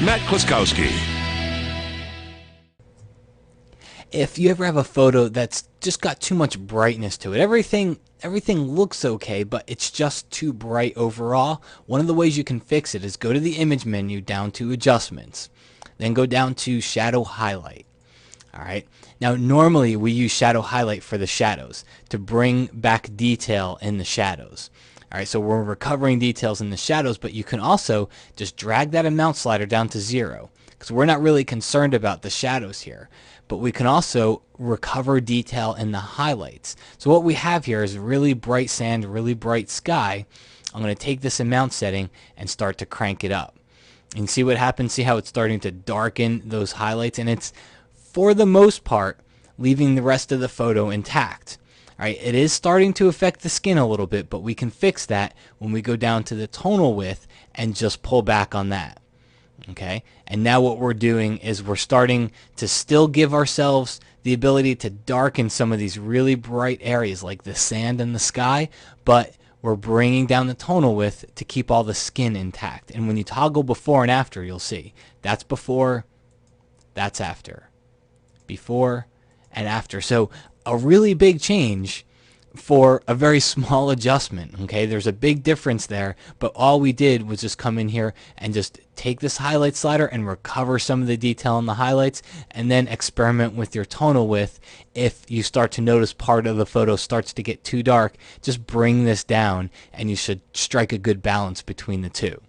Matt Kloskowski. If you ever have a photo that's just got too much brightness to it, everything looks okay, but it's just too bright overall, one of the ways you can fix it is go to the image menu, down to adjustments, then go down to shadow highlight. All right. Now, normally we use shadow highlight for the shadows to bring back detail in the shadows. All right, so we're recovering details in the shadows, but you can also just drag that amount slider down to 0 because we're not really concerned about the shadows here. But we can also recover detail in the highlights. So what we have here is really bright sand, really bright sky. I'm going to take this amount setting and start to crank it up. And see what happens? See how it's starting to darken those highlights? And it's, for the most part, leaving the rest of the photo intact. All right, it is starting to affect the skin a little bit, but we can fix that when we go down to the tonal width and just pull back on that. Okay, and now what we're doing is we're starting to still give ourselves the ability to darken some of these really bright areas like the sand and the sky, but we're bringing down the tonal width to keep all the skin intact. And when you toggle before and after, you'll see that's before, that's after, before and after. So a really big change for a very small adjustment. Okay, there's a big difference there, but all we did was just come in here and just take this highlight slider and recover some of the detail in the highlights, and then experiment with your tonal width. If you start to notice part of the photo starts to get too dark, just bring this down and you should strike a good balance between the two.